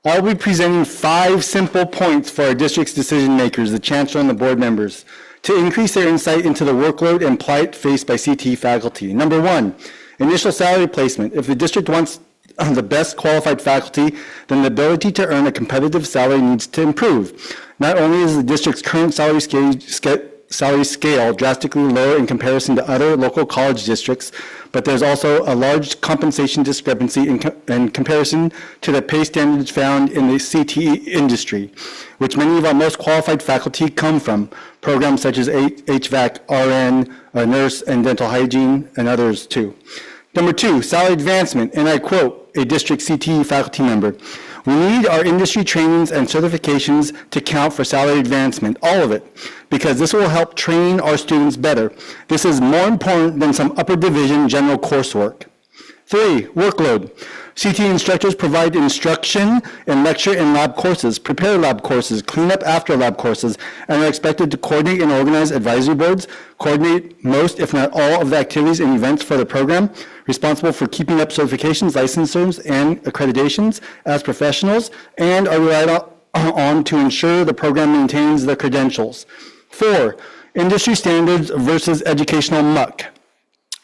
I will be presenting 5 simple points for our district's decision makers, the chancellor and the board members, to increase their insight into the workload and plight faced by CTE faculty. Number 1, initial salary placement. If the district wants the best qualified faculty, then the ability to earn a competitive salary needs to improve. Not only is the district's current salary scale drastically lower in comparison to other local college districts, but there's also a large compensation discrepancy in comparison to the pay standards found in the CTE industry, which many of our most qualified faculty come from, programs such as HVAC, RN, nurse and dental hygiene, and others too. Number 2, salary advancement, and I quote a district CTE faculty member, "We need our industry trainings and certifications to count for salary advancement, all of it, because this will help train our students better. This is more important than some upper division general coursework." 3, workload. CTE instructors provide instruction in lecture and lab courses, prepare lab courses, clean up after lab courses, and are expected to coordinate and organize advisory boards, coordinate most, if not all, of the activities and events for the program, responsible for keeping up certifications, licensures, and accreditations as professionals, and are relied on to ensure the program maintains the credentials. 4, industry standards versus educational muck.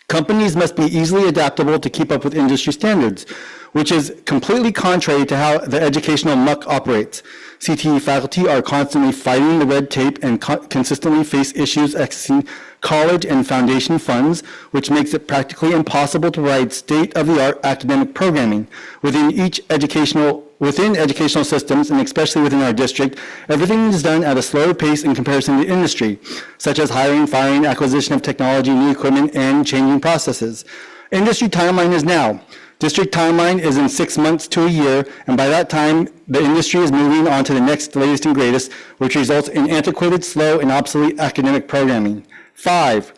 Companies must be easily adaptable to keep up with industry standards, which is completely contrary to how the educational muck operates. CTE faculty are constantly fighting the red tape and consistently face issues accessing college and foundation funds, which makes it practically impossible to provide state-of-the-art academic programming. Within educational systems, and especially within our district, everything is done at a slower pace in comparison to industry, such as hiring, firing, acquisition of technology, new equipment, and changing processes. Industry timeline is now. District timeline is in 6 months to a year, and by that time, the industry is moving on to the next latest and greatest, which results in antiquated, slow, and obsolete academic programming. 5,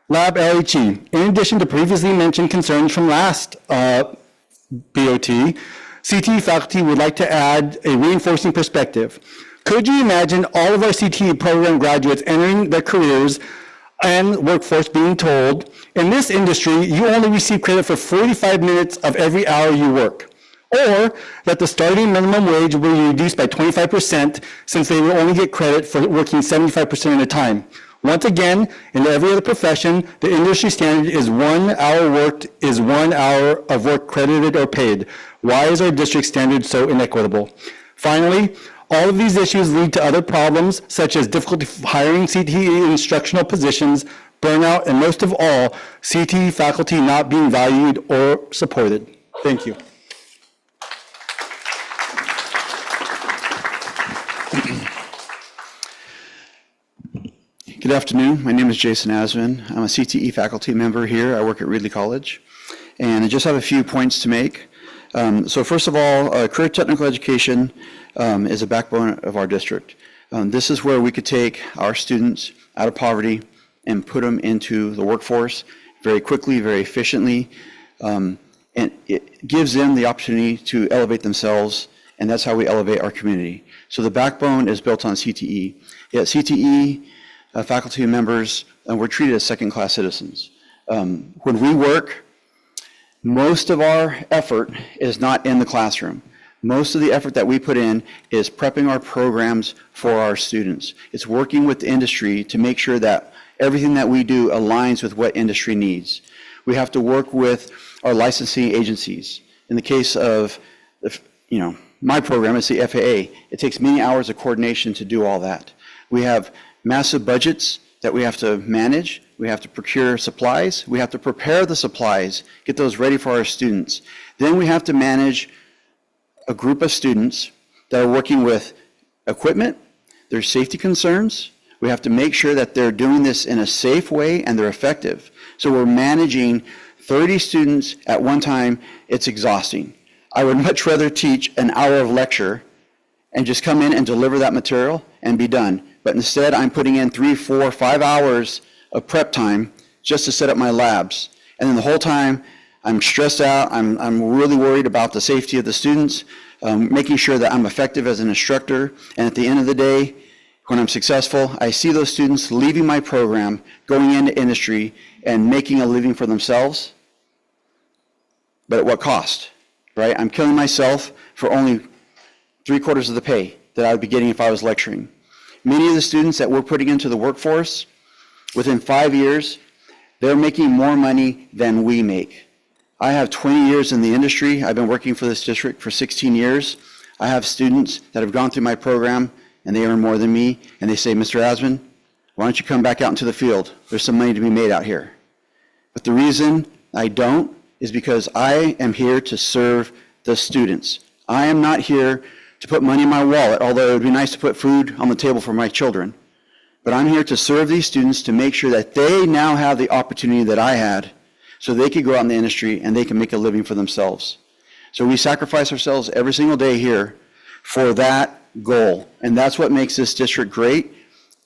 lab LHE. In addition to previously mentioned concerns from last BOT, CTE faculty would like to add a reinforcing perspective. Could you imagine all of our CTE program graduates entering their careers and workforce being told, in this industry, you only receive credit for 45 minutes of every hour you work, or that the starting minimum wage will be reduced by 25% since they will only get credit for working 75% of the time. Once again, in every other profession, the industry standard is 1 hour worked is 1 hour of work credited or paid. Why is our district standard so inequitable? Finally, all of these issues lead to other problems, such as difficulty hiring CTE instructional positions, burnout, and most of all, CTE faculty not being valued or supported. Thank you. Good afternoon. My name is Jason Asman. I'm a CTE faculty member here. I work at Ridley College, and I just have a few points to make. So first of all, career technical education is a backbone of our district. This is where we could take our students out of poverty and put them into the workforce very quickly, very efficiently, and it gives them the opportunity to elevate themselves, and that's how we elevate our community. So the backbone is built on CTE. Yet CTE faculty members, we're treated as second-class citizens. When we work, most of our effort is not in the classroom. Most of the effort that we put in is prepping our programs for our students. It's working with the industry to make sure that everything that we do aligns with what industry needs. We have to work with our licensing agencies. In the case of, my program, it's the FAA. It takes many hours of coordination to do all that. We have massive budgets that we have to manage. We have to procure supplies. We have to prepare the supplies, get those ready for our students. Then we have to manage a group of students that are working with equipment, their safety concerns. We have to make sure that they're doing this in a safe way and they're effective. So we're managing 30 students at one time. It's exhausting. I would much rather teach an hour of lecture and just come in and deliver that material and be done. But instead, I'm putting in 3, 4, 5 hours of prep time just to set up my labs. And then the whole time, I'm stressed out. I'm really worried about the safety of the students, making sure that I'm effective as an instructor. And at the end of the day, when I'm successful, I see those students leaving my program, going into industry, and making a living for themselves. But at what cost, right? I'm killing myself for only 3/4 of the pay that I would be getting if I was lecturing. Many of the students that we're putting into the workforce, within 5 years, they're making more money than we make. I have 20 years in the industry. I've been working for this district for 16 years. I have students that have gone through my program and they earn more than me, and they say, Mr. Asman, why don't you come back out into the field? There's some money to be made out here. But the reason I don't is because I am here to serve the students. I am not here to put money in my wallet, although it would be nice to put food on the table for my children. But I'm here to serve these students to make sure that they now have the opportunity that I had so they could go out in the industry and they can make a living for themselves. So we sacrifice ourselves every single day here for that goal. And that's what makes this district great,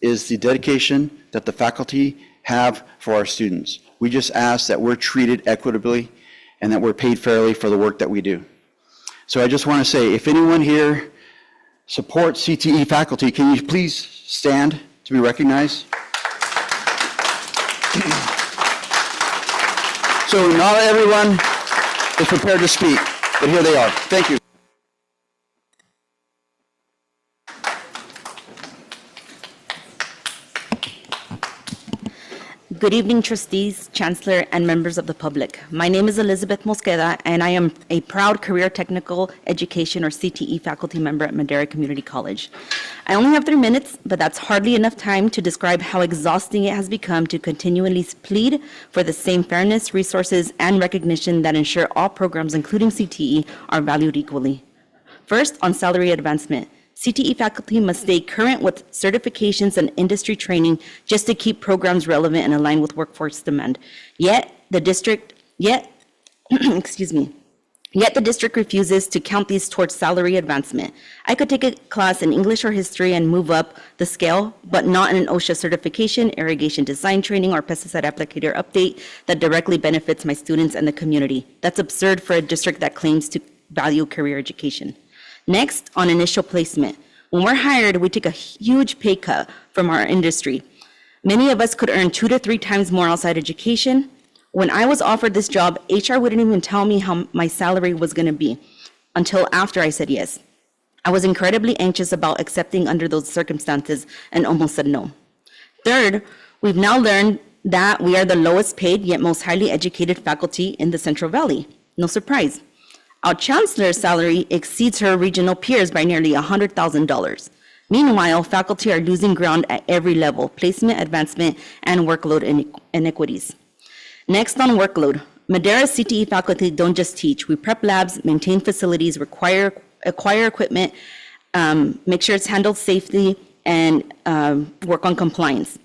is the dedication that the faculty have for our students. We just ask that we're treated equitably and that we're paid fairly for the work that we do. So I just want to say, if anyone here supports CTE faculty, can you please stand to be recognized? So not everyone is prepared to speak, but here they are. Thank you. Good evening, trustees, chancellor, and members of the public. My name is Elizabeth Mosqueda, and I am a proud career technical education or CTE faculty member at Madera Community College. I only have 3 minutes, but that's hardly enough time to describe how exhausting it has become to continually plead for the same fairness, resources, and recognition that ensure all programs, including CTE, are valued equally. First, on salary advancement. CTE faculty must stay current with certifications and industry training just to keep programs relevant and aligned with workforce demand. Yet the district refuses to count these towards salary advancement. I could take a class in English or history and move up the scale, but not in an OSHA certification, irrigation design training, or pesticide applicator update that directly benefits my students and the community. That's absurd for a district that claims to value career education. Next, on initial placement. When we're hired, we take a huge pay cut from our industry. Many of us could earn 2 to 3 times more outside education. When I was offered this job, HR wouldn't even tell me how my salary was going to be until after I said yes. I was incredibly anxious about accepting under those circumstances and almost said no. Third, we've now learned that we are the lowest paid yet most highly educated faculty in the Central Valley. No surprise. Our chancellor's salary exceeds her regional peers by nearly $100,000. Meanwhile, faculty are losing ground at every level: placement, advancement, and workload inequities. Next, on workload. Madera CTE faculty don't just teach. We prep labs, maintain facilities, acquire equipment, make sure it's handled safely, and work on compliance,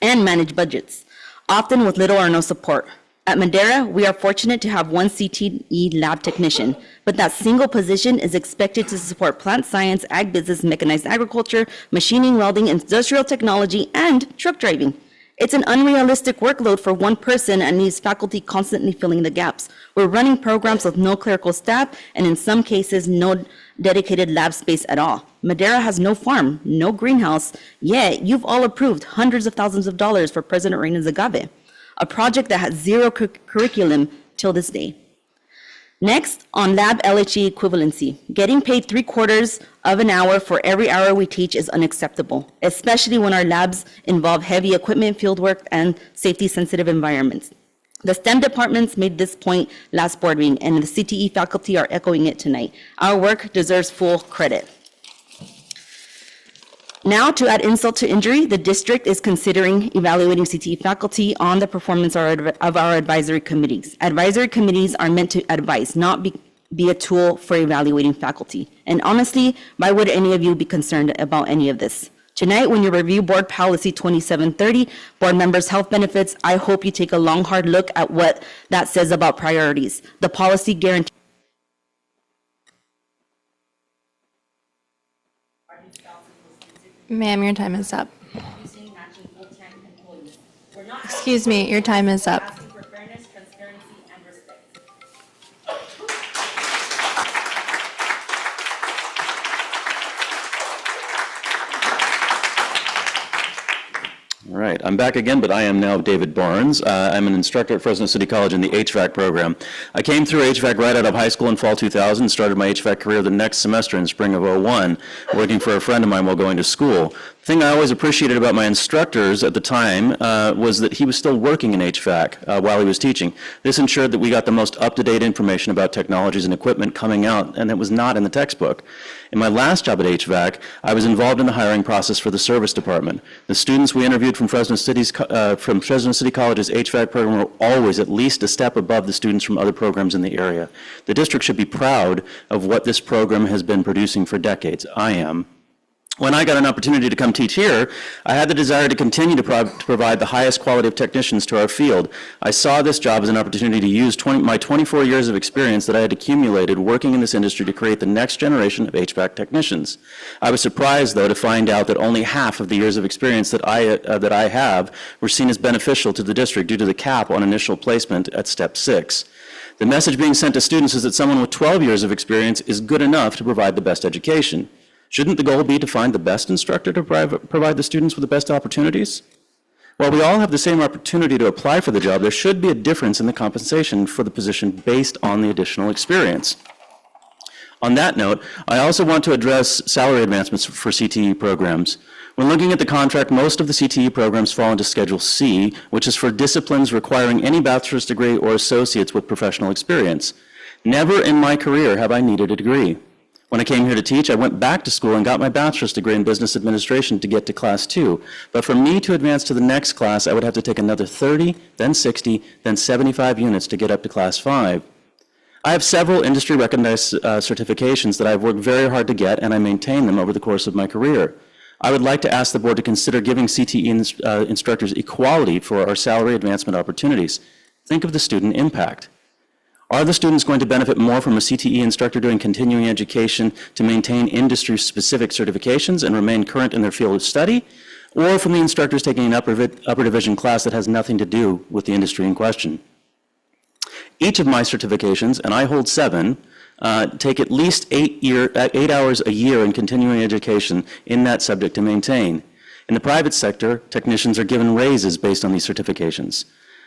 and manage budgets, often with little or no support. At Madera, we are fortunate to have 1 CTE lab technician, but that single position is expected to support plant science, ag business, mechanized agriculture, machining, welding, industrial technology, and truck driving. It's an unrealistic workload for one person and needs faculty constantly filling the gaps. We're running programs with no clerical staff and in some cases no dedicated lab space at all. Madera has no farm, no greenhouse, yet you've all approved hundreds of thousands of dollars for President Reina's agave, a project that has zero curriculum till this day. Next, on lab LHE equivalency. Getting paid 3/4 of an hour for every hour we teach is unacceptable, especially when our labs involve heavy equipment, fieldwork, and safety-sensitive environments. The STEM departments made this point last board meeting, and the CTE faculty are echoing it tonight. Our work deserves full credit. Now, to add insult to injury, the district is considering evaluating CTE faculty on the performance of our advisory committees. Advisory committees are meant to advise, not be a tool for evaluating faculty. And honestly, why would any of you be concerned about any of this? Tonight, when you review Board Policy 2730, Board Members' Health Benefits, I hope you take a long, hard look at what that says about priorities. The policy guarantees Ma'am, your time is up. Excuse me, your time is up. All All right, I'm back again, but I am now David Barnes. I'm an instructor at Fresno City College in the HVAC program. I came through HVAC right out of high school in fall 2000 and started my HVAC career the next semester in spring of '01, working for a friend of mine while going to school. The thing I always appreciated about my instructors at the time was that he was still working in HVAC while he was teaching. This ensured that we got the most up-to-date information about technologies and equipment coming out, and it was not in the textbook. In my last job at HVAC, I was involved in the hiring process for the service department. The students we interviewed from Fresno City College's HVAC program were always at least a step above the students from other programs in the area. The district should be proud of what this program has been producing for decades. I am. When I got an opportunity to come teach here, I had the desire to continue to provide the highest quality of technicians to our field. I saw this job as an opportunity to use my 24 years of experience that I had accumulated working in this industry to create the next generation of HVAC technicians. I was surprised, though, to find out that only half of the years of experience that I have were seen as beneficial to the district due to the cap on initial placement at Step 6. The message being sent to students is that someone with 12 years of experience is good enough to provide the best education. Shouldn't the goal be to find the best instructor to provide the students with the best opportunities? While we all have the same opportunity to apply for the job, there should be a difference in the compensation for the position based on the additional experience. On that note, I also want to address salary advancements for CTE programs. When looking at the contract, most of the CTE programs fall into Schedule C, which is for disciplines requiring any bachelor's degree or associates with professional experience. Never in my career have I needed a degree. When I came here to teach, I went back to school and got my bachelor's degree in business administration to get to Class 2. But for me to advance to the next class, I would have to take another 30, then 60, then 75 units to get up to Class 5. I have several industry-recognized certifications that I've worked very hard to get, and I maintain them over the course of my career. I would like to ask the board to consider giving CTE instructors equality for our salary advancement opportunities. Think of the student impact. Are the students going to benefit more from a CTE instructor doing continuing education to maintain industry-specific certifications and remain current in their field of study, or from the instructors taking an upper division class that has nothing to do with the industry in question? Each of my certifications, and I hold 7, take at least 8 hours a year in continuing education in that subject to maintain. In the private sector, technicians are given raises based on these certifications.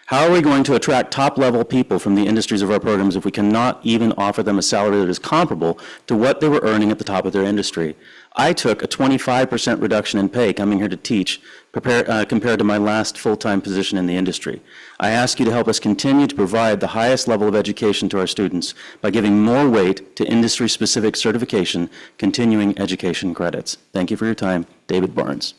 How are we going to attract top-level people from the industries of our programs if we cannot even offer them a salary that is comparable to what they were earning at the top of their industry? I took a 25% reduction in pay coming here to teach compared to my last full-time position in the industry. I ask you to help us continue to provide the highest level of education to our students by giving more weight to industry-specific certification, continuing education credits. Thank you for your time. David Barnes.